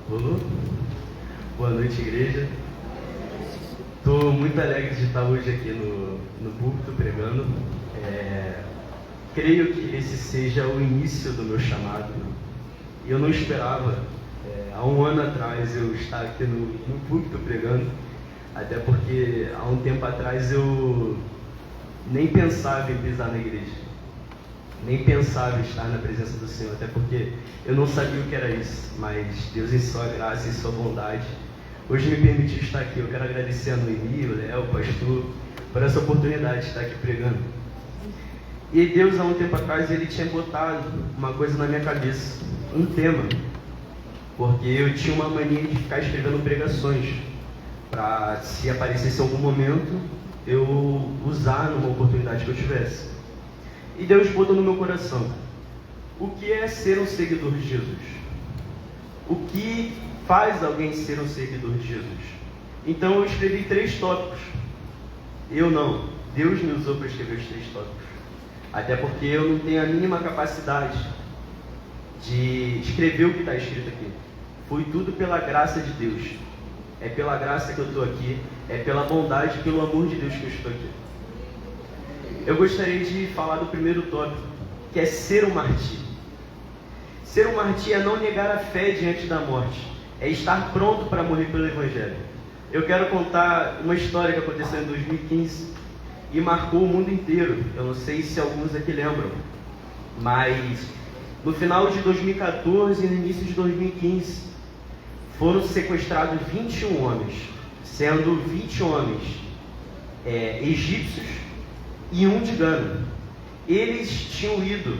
Rolou? Boa noite, igreja. Estou muito alegre de estar hoje aqui no púlpito pregando. Creio que esse seja o início do meu chamado. Eu não esperava, há um ano atrás, eu estar aqui no púlpito pregando, até porque há um tempo atrás eu nem pensava em pisar na igreja, nem pensava em estar na presença do Senhor, até porque eu não sabia o que era isso, mas Deus, em sua graça e sua bondade, hoje me permitiu estar aqui. Eu quero agradecer a Noemi, o Léo, o pastor, por essa oportunidade de estar aqui pregando. E Deus, há um tempo atrás, Ele tinha botado uma coisa na minha cabeça, um tema, porque eu tinha uma mania de ficar escrevendo pregações, para, se aparecesse algum momento, eu usar numa oportunidade que eu tivesse. E Deus botou no meu coração: o que é ser um seguidor de Jesus? O que faz alguém ser um seguidor de Jesus? Então eu escrevi 3 tópicos. Deus me usou para escrever os 3 tópicos. Até porque eu não tenho a mínima capacidade de escrever o que está escrito aqui. Foi tudo pela graça de Deus. É pela graça que eu estou aqui, é pela bondade e pelo amor de Deus que eu estou aqui. Eu gostaria de falar do primeiro tópico, que é ser um martírio. Ser um martírio é não negar a fé diante da morte, é estar pronto para morrer pelo Evangelho. Eu quero contar uma história que aconteceu em 2015 e marcou o mundo inteiro. Eu não sei se alguns aqui lembram, mas no final de 2014 e no início de 2015 foram sequestrados 21 homens, sendo 20 homens egípcios e um de Gana. Eles tinham ido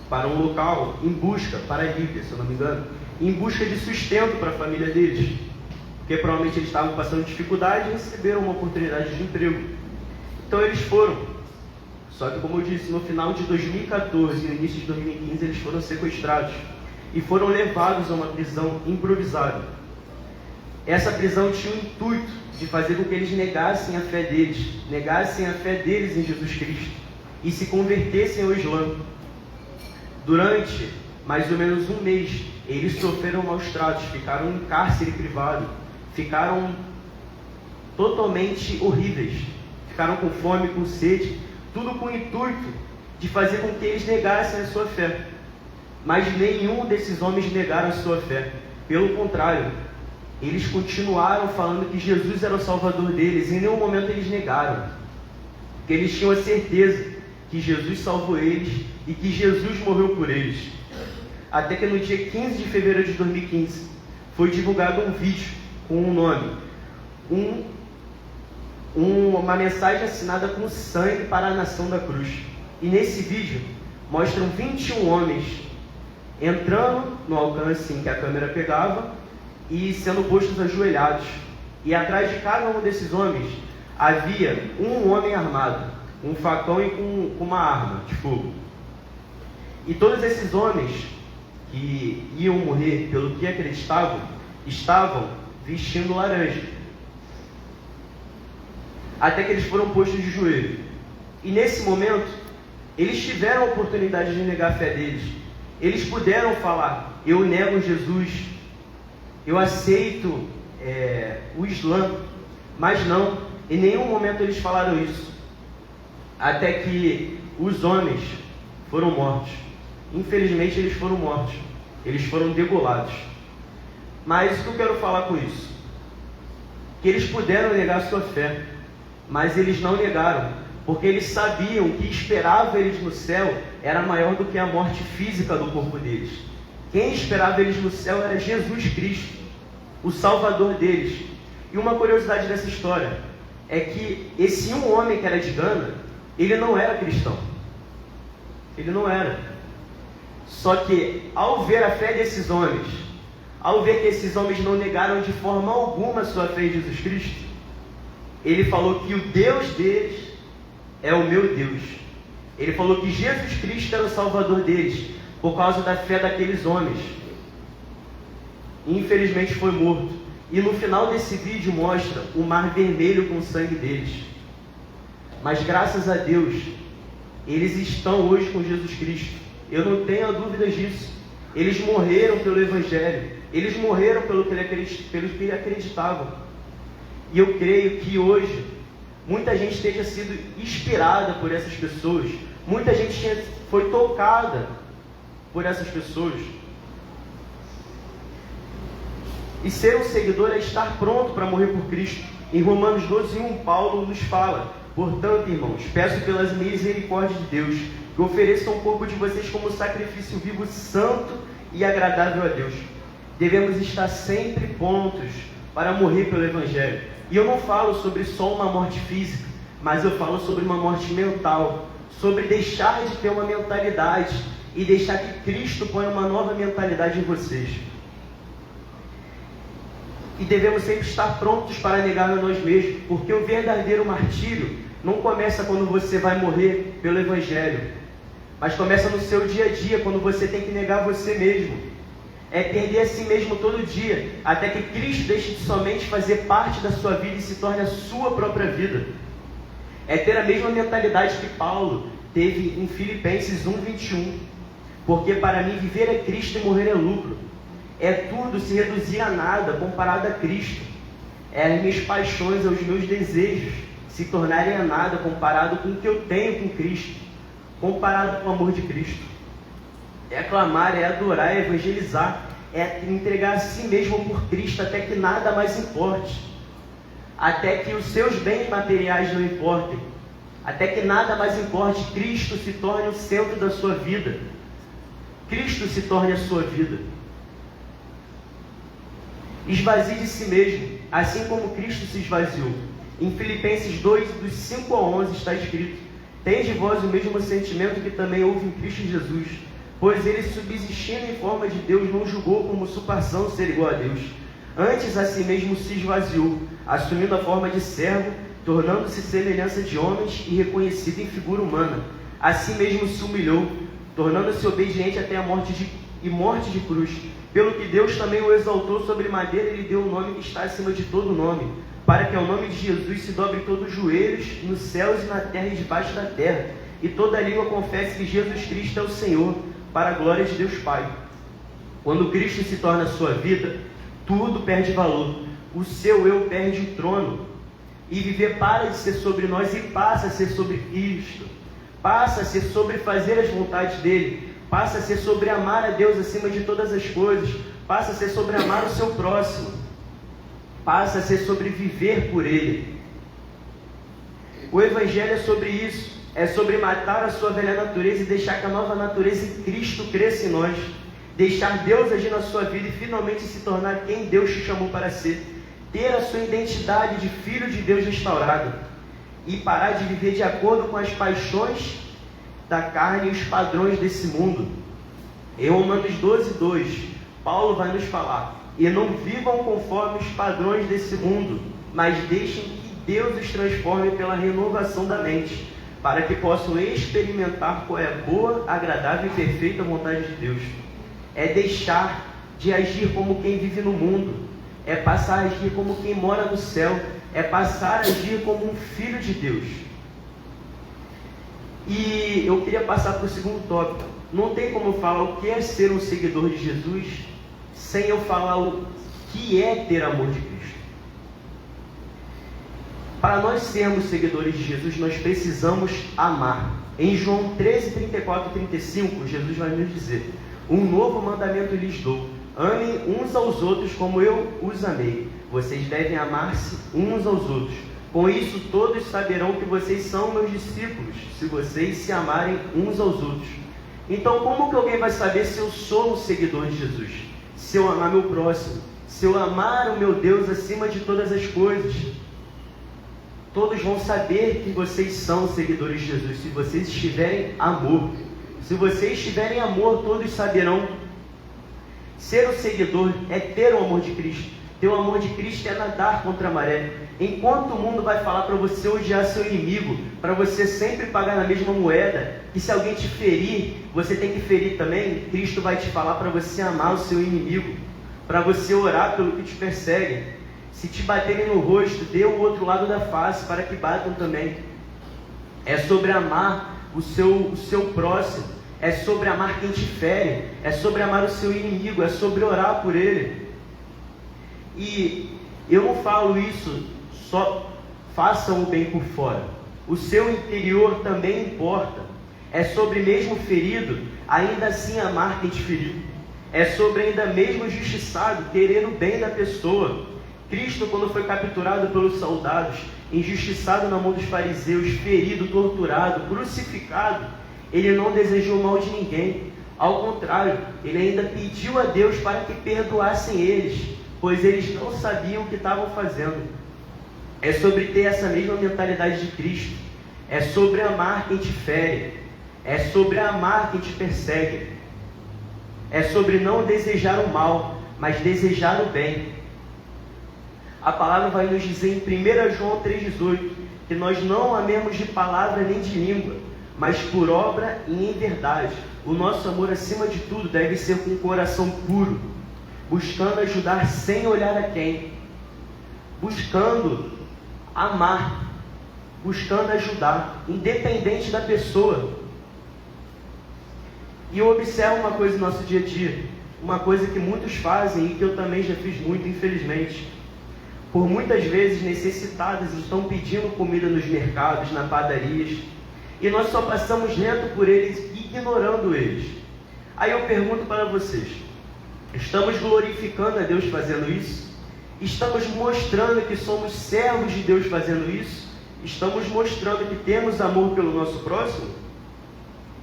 para um local em busca, para a Líbia, se eu não me engano, em busca de sustento para a família deles, porque provavelmente eles estavam passando dificuldade e receberam uma oportunidade de emprego. Então eles foram. Só que, como eu disse, no final de 2014 e no início de 2015 eles foram sequestrados e foram levados a uma prisão improvisada. Essa prisão tinha o intuito de fazer com que eles negassem a fé deles em Jesus Cristo e se convertessem ao Islã. Durante mais ou menos um mês, eles sofreram maus tratos, ficaram em cárcere privado, ficaram totalmente horríveis, ficaram com fome, com sede, tudo com o intuito de fazer com que eles negassem a sua fé. Mas nenhum desses homens negaram a sua fé. Pelo contrário, eles continuaram falando que Jesus era o Salvador deles. Em nenhum momento eles negaram, porque eles tinham a certeza que Jesus salvou eles e que Jesus morreu por eles. Até que no dia 15 de fevereiro de 2015 foi divulgado um vídeo com um nome, uma mensagem assinada com sangue para a nação da cruz. E nesse vídeo mostram 21 homens entrando no alcance em que a câmera pegava e sendo postos ajoelhados. E atrás de cada um desses homens havia um homem armado, com um facão e com uma arma de fogo. E todos esses homens que iam morrer pelo que acreditavam, estavam vestindo laranja. Até que eles foram postos de joelho. E nesse momento, eles tiveram a oportunidade de negar a fé deles. Eles puderam falar: eu nego Jesus, eu aceito o Islã. Mas não, em nenhum momento eles falaram isso. Até que os homens foram mortos. Infelizmente eles foram mortos. Eles foram degolados. Mas o que eu quero falar com isso? Que eles puderam negar sua fé, mas eles não negaram, porque eles sabiam que esperava eles no céu era maior do que a morte física do corpo deles. Quem esperava eles no céu era Jesus Cristo, o Salvador deles. E uma curiosidade dessa história é que esse um homem que era de Gana, ele não era cristão. Ele não era. Só que ao ver a fé desses homens, ao ver que esses homens não negaram de forma alguma a sua fé em Jesus Cristo, ele falou que o Deus deles é o meu Deus. Ele falou que Jesus Cristo era o Salvador deles, por causa da fé daqueles homens. Infelizmente foi morto. E no final desse vídeo mostra o mar vermelho com o sangue deles. Mas graças a Deus, eles estão hoje com Jesus Cristo. Eu não tenho dúvidas disso. Eles morreram pelo Evangelho. Eles morreram pelo que ele acreditavam. E eu creio que hoje muita gente esteja sido inspirada por essas pessoas. Muita gente foi tocada por essas pessoas. E ser um seguidor é estar pronto para morrer por Cristo. Em Romanos 12:1, Paulo nos fala: portanto, irmãos, peço pelas misericórdias de Deus, que ofereçam o corpo de vocês como sacrifício vivo, santo e agradável a Deus. Devemos estar sempre prontos para morrer pelo Evangelho. E eu não falo sobre só uma morte física, mas eu falo sobre uma morte mental, sobre deixar de ter uma mentalidade e deixar que Cristo ponha uma nova mentalidade em vocês. E devemos sempre estar prontos para negar a nós mesmos, porque o verdadeiro martírio não começa quando você vai morrer pelo Evangelho, mas começa no seu dia a dia, quando você tem que negar você mesmo. É perder a si mesmo todo dia, até que Cristo deixe de somente fazer parte da sua vida e se torne a sua própria vida. É ter a mesma mentalidade que Paulo teve em Filipenses 1:21. Porque para mim viver é Cristo e morrer é lucro. É tudo se reduzir a nada comparado a Cristo. É as minhas paixões, os meus desejos se tornarem a nada comparado com o que eu tenho com Cristo, comparado com o amor de Cristo. É clamar, é adorar, é evangelizar, é entregar a si mesmo por Cristo até que nada mais importe, até que os seus bens materiais não importem, até que nada mais importe. Cristo se torne o centro da sua vida. Cristo se torne a sua vida. Esvazie de si mesmo, assim como Cristo se esvaziou. Em Filipenses 2, dos 5 a 11 está escrito: tende vós o mesmo sentimento que também houve em Cristo Jesus, pois ele, subsistindo em forma de Deus, não julgou como usurpação ser igual a Deus. Antes a si mesmo se esvaziou, assumindo a forma de servo, tornando-se semelhança de homens e reconhecido em figura humana. A si mesmo se humilhou, tornando-se obediente até a morte de cruz. Pelo que Deus também o exaltou sobre madeira e lhe deu o nome que está acima de todo nome, para que ao nome de Jesus se dobre todos os joelhos, nos céus e na terra e debaixo da terra, e toda língua confesse que Jesus Cristo é o Senhor, para a glória de Deus Pai. Quando Cristo se torna a sua vida, tudo perde valor. O seu eu perde o trono. E viver para de ser sobre nós e passa a ser sobre Cristo. Passa a ser sobre fazer as vontades dele. Passa a ser sobre amar a Deus acima de todas as coisas. Passa a ser sobre amar o seu próximo. Passa a ser sobre viver por ele. O Evangelho é sobre isso. É sobre matar a sua velha natureza e deixar que a nova natureza em Cristo cresça em nós. Deixar Deus agir na sua vida e finalmente se tornar quem Deus te chamou para ser. Ter a sua identidade de filho de Deus restaurada. E parar de viver de acordo com as paixões da carne e os padrões desse mundo. Em Romanos 12:2, Paulo vai nos falar: e não vivam conforme os padrões desse mundo, mas deixem que Deus os transforme pela renovação da mente, para que possam experimentar qual é a boa, agradável e perfeita vontade de Deus. É deixar de agir como quem vive no mundo, é passar a agir como quem mora no céu, é passar a agir como um filho de Deus. E eu queria passar para o segundo tópico. Não tem como falar o que é ser um seguidor de Jesus sem eu falar o que é ter amor de Cristo. Para nós sermos seguidores de Jesus, nós precisamos amar. Em João 13, 34 e 35, Jesus vai nos dizer: um novo mandamento lhes dou, amem uns aos outros como eu os amei. Vocês devem amar-se uns aos outros. Com isso todos saberão que vocês são meus discípulos, se vocês se amarem uns aos outros. Então como que alguém vai saber se eu sou um seguidor de Jesus? Se eu amar meu próximo, se eu amar o meu Deus acima de todas as coisas. Todos vão saber que vocês são seguidores de Jesus, se vocês estiverem amor. Se vocês tiverem amor, todos saberão. Ser um seguidor é ter o amor de Cristo. Ter o amor de Cristo é nadar contra a maré. Enquanto o mundo vai falar para você odiar seu inimigo, para você sempre pagar na mesma moeda, e se alguém te ferir, você tem que ferir também, Cristo vai te falar para você amar o seu inimigo, para você orar pelo que te persegue. Se te baterem no rosto, dê o outro lado da face para que batam também. É sobre amar o seu próximo. é sobre amar quem te fere, é sobre amar o seu inimigo, é sobre orar por ele. E eu não falo isso só façam o bem por fora. O seu interior também importa. É sobre mesmo ferido, ainda assim amar quem te feriu. É sobre ainda mesmo injustiçado, querer o bem da pessoa. Cristo, quando foi capturado pelos soldados, injustiçado na mão dos fariseus, ferido, torturado, crucificado, ele não desejou o mal de ninguém. Ao contrário, ele ainda pediu a Deus para que perdoassem eles, pois eles não sabiam o que estavam fazendo. É sobre ter essa mesma mentalidade de Cristo. É sobre amar quem te fere. É sobre amar quem te persegue. É sobre não desejar o mal, mas desejar o bem. A palavra vai nos dizer em 1 João 3,18 que nós não amemos de palavra nem de língua, mas por obra e em verdade. O nosso amor, acima de tudo, deve ser com um coração puro, buscando ajudar sem olhar a quem, buscando amar, buscando ajudar, independente da pessoa. E eu observo uma coisa no nosso dia a dia, uma coisa que muitos fazem e que eu também já fiz muito, infelizmente. Por muitas vezes necessitados estão pedindo comida nos mercados, nas padarias, e nós só passamos reto por eles, ignorando eles. Aí eu pergunto para vocês, estamos glorificando a Deus fazendo isso? Estamos mostrando que somos servos de Deus fazendo isso? Estamos mostrando que temos amor pelo nosso próximo?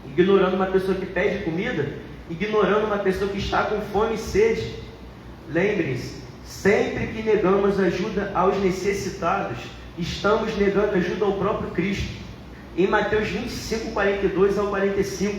Ignorando uma pessoa que pede comida? Ignorando uma pessoa que está com fome e sede? Lembrem-se, sempre que negamos ajuda aos necessitados, estamos negando ajuda ao próprio Cristo. Em Mateus 25, 42 ao 45,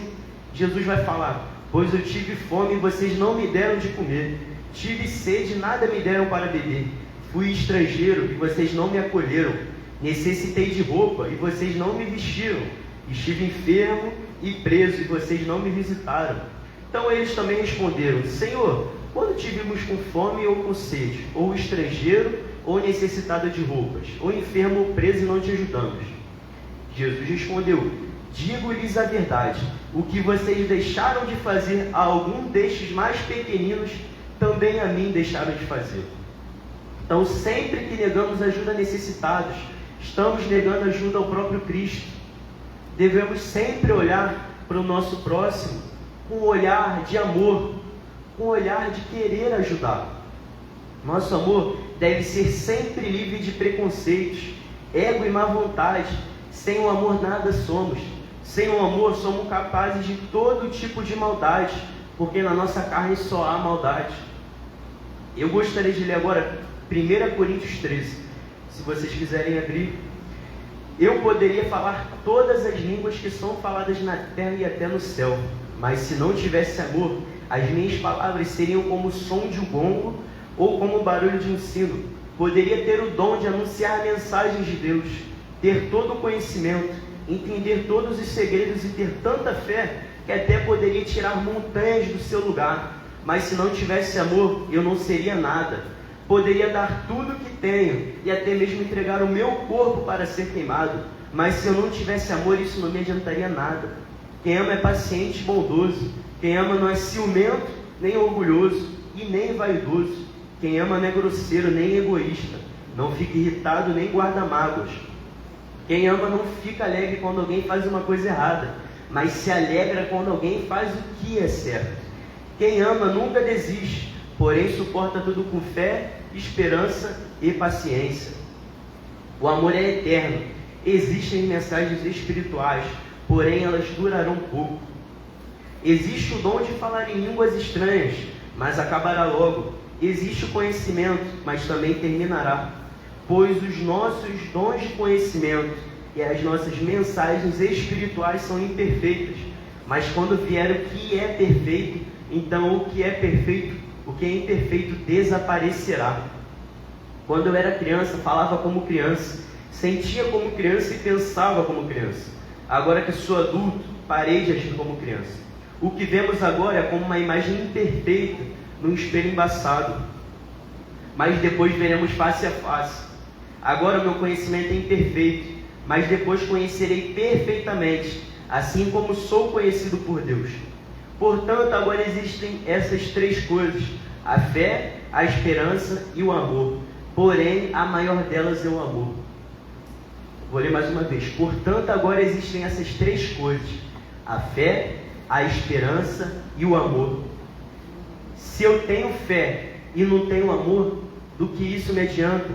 Jesus vai falar: pois eu tive fome e vocês não me deram de comer, tive sede e nada me deram para beber, fui estrangeiro e vocês não me acolheram, necessitei de roupa e vocês não me vestiram, estive enfermo e preso e vocês não me visitaram. Então eles também responderam: Senhor, quando te vimos com fome ou com sede, ou estrangeiro, ou necessitado de roupas, ou enfermo ou preso e não te ajudamos? Jesus respondeu: digo-lhes a verdade, o que vocês deixaram de fazer a algum destes mais pequeninos, também a mim deixaram de fazer. Então, sempre que negamos ajuda a necessitados, estamos negando ajuda ao próprio Cristo. Devemos sempre olhar para o nosso próximo com um olhar de amor, com um olhar de querer ajudar. Nosso amor deve ser sempre livre de preconceitos, ego e má vontade. Sem o amor nada somos. Sem o amor somos capazes de todo tipo de maldade, porque na nossa carne só há maldade. Eu gostaria de ler agora 1 Coríntios 13. Se vocês quiserem abrir. Eu poderia falar todas as línguas que são faladas na terra e até no céu, mas se não tivesse amor, as minhas palavras seriam como o som de um gongo ou como o barulho de um sino. Poderia ter o dom de anunciar mensagens de Deus, ter todo o conhecimento, entender todos os segredos e ter tanta fé que até poderia tirar montanhas do seu lugar, mas se não tivesse amor, eu não seria nada. Poderia dar tudo o que tenho e até mesmo entregar o meu corpo para ser queimado, mas se eu não tivesse amor, isso não me adiantaria nada. Quem ama é paciente e bondoso. Quem ama não é ciumento, nem orgulhoso e nem vaidoso. Quem ama não é grosseiro, nem egoísta. Não fica irritado, nem guarda mágoas. Quem ama não fica alegre quando alguém faz uma coisa errada, mas se alegra quando alguém faz o que é certo. Quem ama nunca desiste, porém suporta tudo com fé, esperança e paciência. O amor é eterno. Existem mensagens espirituais, porém elas durarão pouco. Existe o dom de falar em línguas estranhas, mas acabará logo. Existe o conhecimento, mas também terminará. Pois os nossos dons de conhecimento e as nossas mensagens espirituais são imperfeitas. Mas quando vier o que é perfeito, então o que é imperfeito desaparecerá. Quando eu era criança, falava como criança, sentia como criança e pensava como criança. Agora que sou adulto, parei de agir como criança. O que vemos agora é como uma imagem imperfeita num espelho embaçado. Mas depois veremos face a face. Agora o meu conhecimento é imperfeito, mas depois conhecerei perfeitamente, assim como sou conhecido por Deus. Portanto, agora existem essas três coisas: a fé, a esperança e o amor. Porém, a maior delas é o amor. Vou ler mais uma vez. Portanto, agora existem essas três coisas: a fé, a esperança e o amor. Se eu tenho fé e não tenho amor, do que isso me adianta?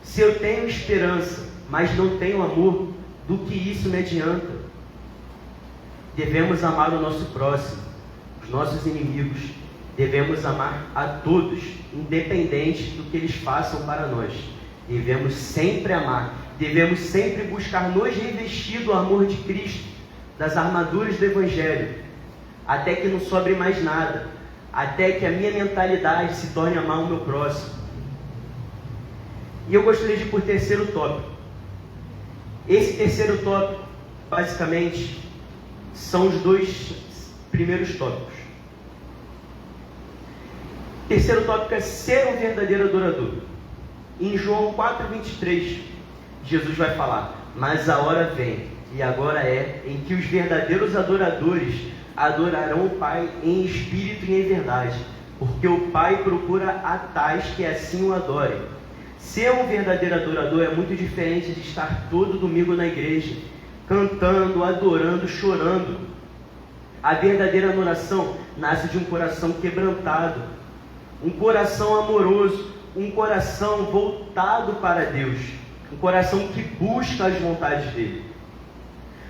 Se eu tenho esperança, mas não tenho amor, do que isso me adianta? Devemos amar o nosso próximo, os nossos inimigos. Devemos amar a todos, independente do que eles façam para nós. Devemos sempre amar. Devemos sempre buscar nos revestir do amor de Cristo, das armaduras do Evangelho, até que não sobre mais nada, até que a minha mentalidade se torne amar o meu próximo. E eu gostaria de ir por terceiro tópico. Esse terceiro tópico, basicamente, são os dois primeiros tópicos. O terceiro tópico é ser um verdadeiro adorador. Em João 4,23, Jesus vai falar: mas a hora vem, e agora é, em que os verdadeiros adoradores adorarão o Pai em espírito e em verdade, porque o Pai procura a tais que assim o adorem. Ser um verdadeiro adorador é muito diferente de estar todo domingo na igreja, cantando, adorando, chorando. A verdadeira adoração nasce de um coração quebrantado, um coração amoroso, um coração voltado para Deus, um coração que busca as vontades dele.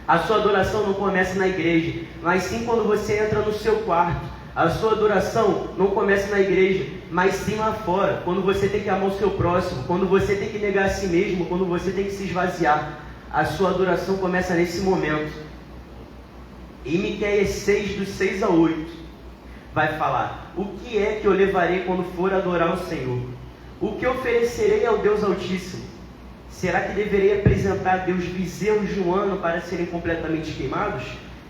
A sua adoração não começa na igreja, mas sim quando você entra no seu quarto. A sua adoração não começa na igreja, mas sim lá fora, quando você tem que amar o seu próximo, quando você tem que negar a si mesmo, quando você tem que se esvaziar. A sua adoração começa nesse momento. Em Miqueias 6, do 6 a 8, vai falar: o que é que eu levarei quando for adorar o Senhor? O que oferecerei ao Deus Altíssimo? Será que deverei apresentar a Deus bezerros de um ano para serem completamente queimados?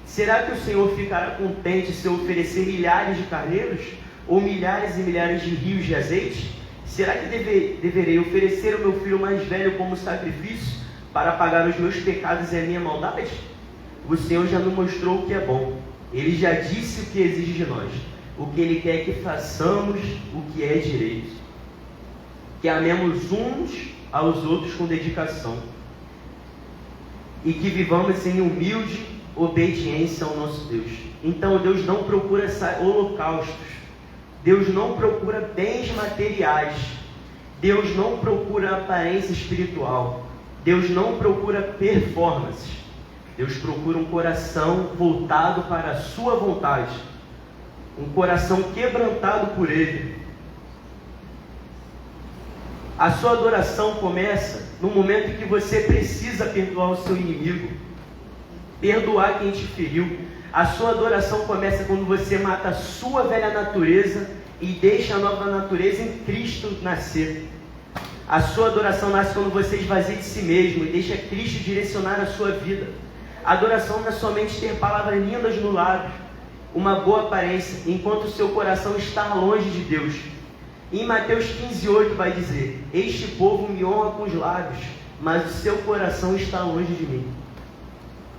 Será que o Senhor ficará contente se eu oferecer milhares de carneiros? Ou milhares e milhares de rios de azeite? Será que deverei oferecer o meu filho mais velho como sacrifício para pagar os meus pecados e a minha maldade? O Senhor já nos mostrou o que é bom. Ele já disse o que exige de nós. O que Ele quer é que façamos o que é direito. Que amemos uns aos outros com dedicação. E que vivamos em humilde obediência ao nosso Deus. Então Deus não procura holocaustos. Deus não procura bens materiais. Deus não procura aparência espiritual. Deus não procura performance. Deus procura um coração voltado para a sua vontade. Um coração quebrantado por Ele. A sua adoração começa no momento em que você precisa perdoar o seu inimigo, perdoar quem te feriu. A sua adoração começa quando você mata a sua velha natureza e deixa a nova natureza em Cristo nascer. A sua adoração nasce quando você esvazia de si mesmo e deixa Cristo direcionar a sua vida. A adoração não é somente ter palavras lindas no lábio, uma boa aparência, enquanto o seu coração está longe de Deus. Em Mateus 15:8 vai dizer: este povo me honra com os lábios, mas o seu coração está longe de mim.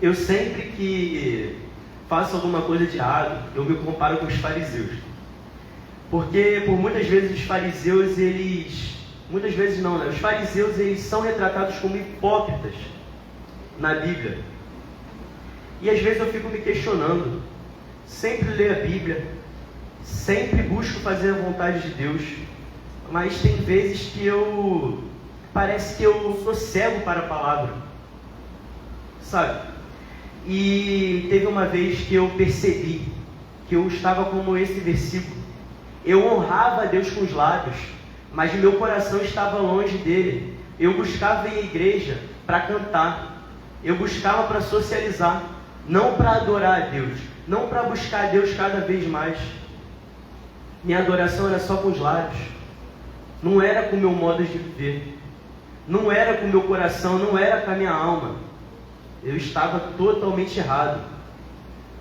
Eu sempre que faço alguma coisa de errado, eu me comparo com os fariseus. Porque por muitas vezes os fariseus, os fariseus eles são retratados como hipócritas na Bíblia. E às vezes eu fico me questionando. Sempre leio a Bíblia, sempre busco fazer a vontade de Deus, mas tem vezes que parece que eu sou cego para a palavra, sabe? E teve uma vez que eu percebi que eu estava como esse versículo. Eu honrava a Deus com os lábios, mas meu coração estava longe dele. Eu buscava ir à igreja para cantar, eu buscava para socializar, não para adorar a Deus, não para buscar a Deus cada vez mais. Minha adoração era só com os lábios, não era com o meu modo de viver, não era com o meu coração, não era com a minha alma. Eu estava totalmente errado.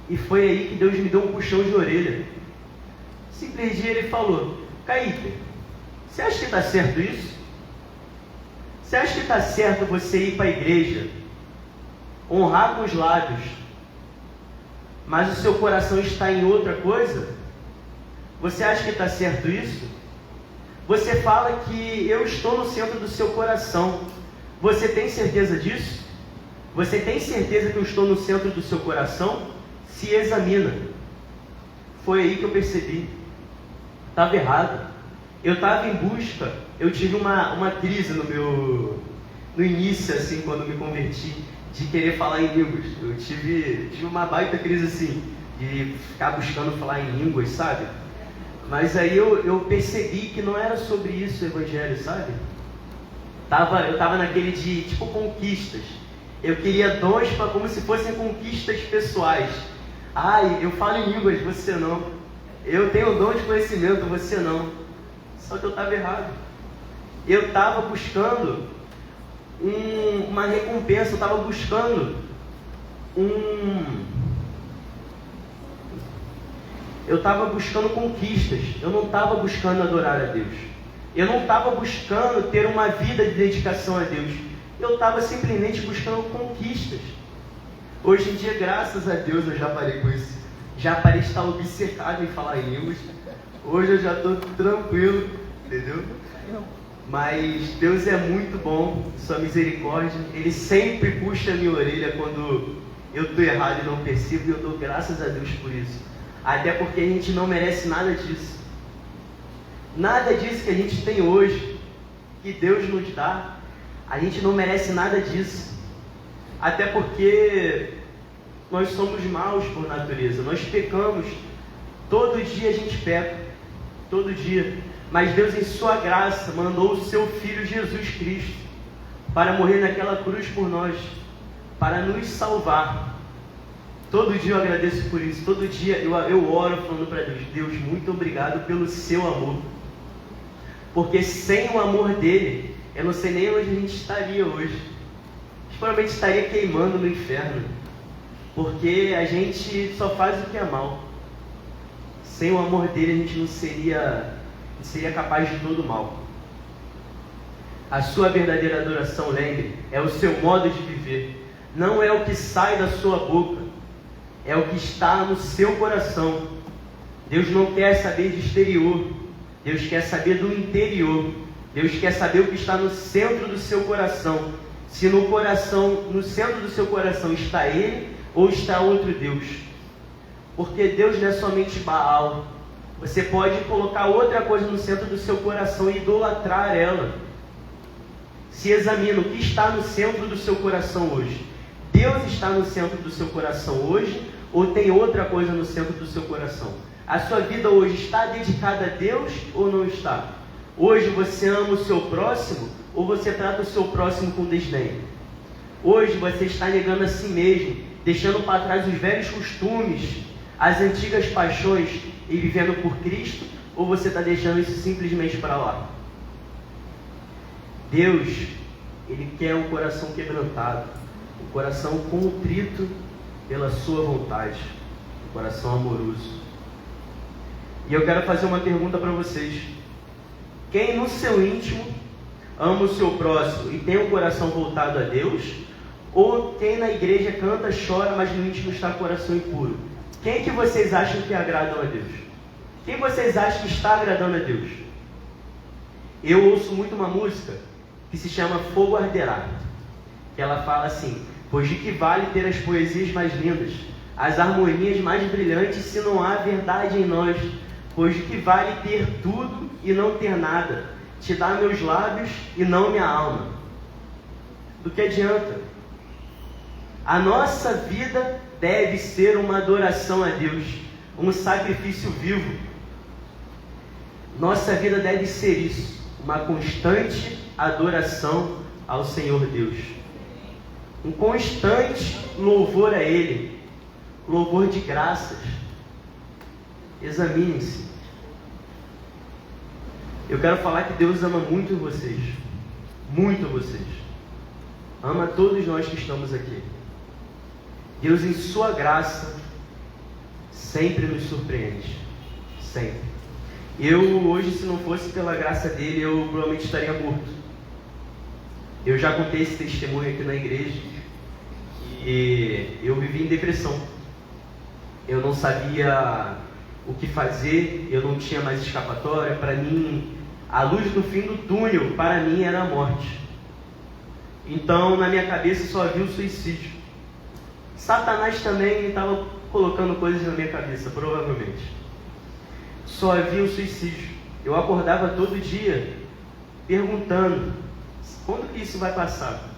E foi aí que Deus me deu um puxão de orelha. Simples dia Ele falou: Kaique, você acha que está certo isso? Você acha que está certo você ir para a igreja, honrar com os lábios, mas o seu coração está em outra coisa, você acha que está certo isso? Você fala que eu estou no centro do seu coração. Você tem certeza disso? Você tem certeza que eu estou no centro do seu coração? Se examina. Foi aí que eu percebi. Estava errado. Eu estava em busca. Eu tive uma crise no início, assim, quando me converti, de querer falar em línguas. Eu tive uma baita crise, assim, de ficar buscando falar em línguas, sabe? Mas aí eu percebi que não era sobre isso o evangelho, sabe? Eu estava naquele de, tipo, conquistas. Eu queria dons como se fossem conquistas pessoais. Ai, eu falo em línguas, você não. Eu tenho dom de conhecimento, você não. Só que eu estava errado. Eu estava buscando uma recompensa, eu estava buscando eu estava buscando conquistas, eu não estava buscando adorar a Deus. Eu não estava buscando ter uma vida de dedicação a Deus. Eu estava simplesmente buscando conquistas. Hoje em dia, graças a Deus, eu já parei com isso. Já parei de estar obcecado em falar em línguas. Hoje eu já estou tranquilo, entendeu? Mas Deus é muito bom, sua misericórdia. Ele sempre puxa a minha orelha quando eu estou errado e não percebo. E eu dou graças a Deus por isso. Até porque a gente não merece nada disso. Nada disso que a gente tem hoje, que Deus nos dá, a gente não merece nada disso. Até porque nós somos maus por natureza, nós pecamos. Todo dia a gente peca, todo dia. Mas Deus, em sua graça, mandou o seu Filho Jesus Cristo para morrer naquela cruz por nós, para nos salvar. Todo dia eu agradeço por isso, todo dia eu oro falando para Deus: Deus, muito obrigado pelo seu amor. Porque sem o amor dele, eu não sei nem onde a gente estaria hoje. Provavelmente estaria queimando no inferno. Porque a gente só faz o que é mal. Sem o amor dele, a gente não seria capaz de todo mal. A sua verdadeira adoração, lembre, é o seu modo de viver. Não é o que sai da sua boca, é o que está no seu coração. Deus não quer saber de exterior, Deus quer saber do interior. Deus quer saber o que está no centro do seu coração. Se no centro do seu coração está Ele ou está outro Deus. Porque Deus não é somente Baal. Você pode colocar outra coisa no centro do seu coração e idolatrar ela. Se examina o que está no centro do seu coração hoje. Deus está no centro do seu coração hoje ou tem outra coisa no centro do seu coração? A sua vida hoje está dedicada a Deus ou não está? Hoje você ama o seu próximo ou você trata o seu próximo com desdém? Hoje você está negando a si mesmo, deixando para trás os velhos costumes, as antigas paixões e vivendo por Cristo, ou você está deixando isso simplesmente para lá? Deus, Ele quer um coração quebrantado, um coração contrito pela sua vontade, um coração amoroso. E eu quero fazer uma pergunta para vocês. Quem no seu íntimo ama o seu próximo e tem um coração voltado a Deus? Ou quem na igreja canta, chora, mas no íntimo está com o coração impuro? Quem que vocês acham que agradam a Deus? Quem vocês acham que está agradando a Deus? Eu ouço muito uma música que se chama Fogo Arderá, que ela fala assim: pois de que vale ter as poesias mais lindas, as harmonias mais brilhantes, se não há verdade em nós? Pois de que vale ter tudo e não ter nada, te dá meus lábios e não minha alma? Do que adianta? A nossa vida deve ser uma adoração a Deus, um sacrifício vivo. Nossa vida deve ser isso, uma constante adoração ao Senhor Deus, um constante louvor a Ele, louvor de graças. Examine-se. Eu quero falar que Deus ama muito vocês, muito vocês. Ama todos nós que estamos aqui. Deus, em sua graça, sempre nos surpreende, sempre. Eu hoje, se não fosse pela graça dele, eu provavelmente estaria morto. Eu já contei esse testemunho aqui na igreja, e eu vivi em depressão. eu não sabia o que fazer, eu não tinha mais escapatória. Para mim, a luz no fim do túnel, para mim, era a morte. Então, na minha cabeça, só havia o suicídio. Satanás também estava colocando coisas na minha cabeça, provavelmente. Só havia o suicídio. Eu acordava todo dia perguntando: quando que isso vai passar?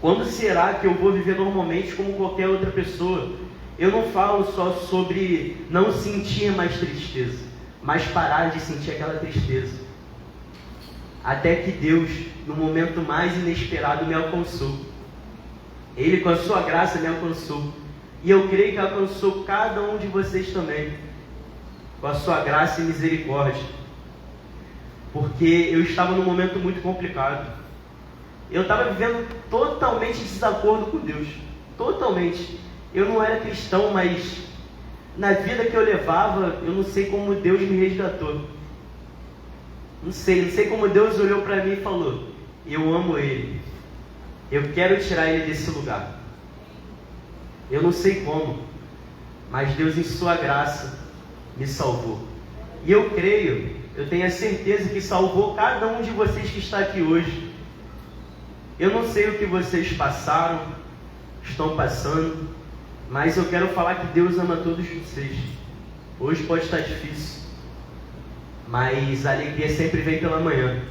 Quando será que eu vou viver normalmente como qualquer outra pessoa? Eu não falo só sobre não sentir mais tristeza, mas parar de sentir aquela tristeza. Até que Deus, no momento mais inesperado, me alcançou. Ele, com a sua graça, me alcançou. E eu creio que alcançou cada um de vocês também, com a sua graça e misericórdia. Porque eu estava num momento muito complicado. Eu estava vivendo totalmente em desacordo com Deus. Totalmente. Eu não era cristão, mas na vida que eu levava, eu não sei como Deus me resgatou. Não sei como Deus olhou para mim e falou: eu amo ele. Eu quero tirar ele desse lugar. Eu não sei como, mas Deus, em sua graça, me salvou. E eu creio, eu tenho a certeza que salvou cada um de vocês que está aqui hoje. Eu não sei o que vocês passaram, estão passando, mas eu quero falar que Deus ama todos vocês. Hoje pode estar difícil, mas a alegria sempre vem pela manhã.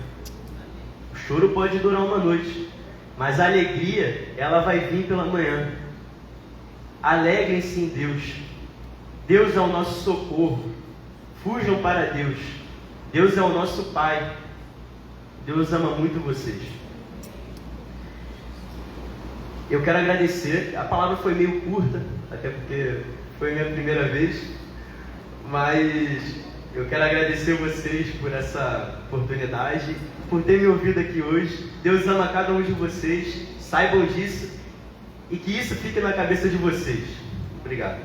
O choro pode durar uma noite, mas a alegria, ela vai vir pela manhã. Alegrem-se em Deus. Deus é o nosso socorro. Fujam para Deus. Deus é o nosso Pai. Deus ama muito vocês. Eu quero agradecer. A palavra foi meio curta, até porque foi a minha primeira vez, mas eu quero agradecer vocês por essa oportunidade, por ter me ouvido aqui hoje. Deus ama cada um de vocês, saibam disso, e que isso fique na cabeça de vocês. Obrigado.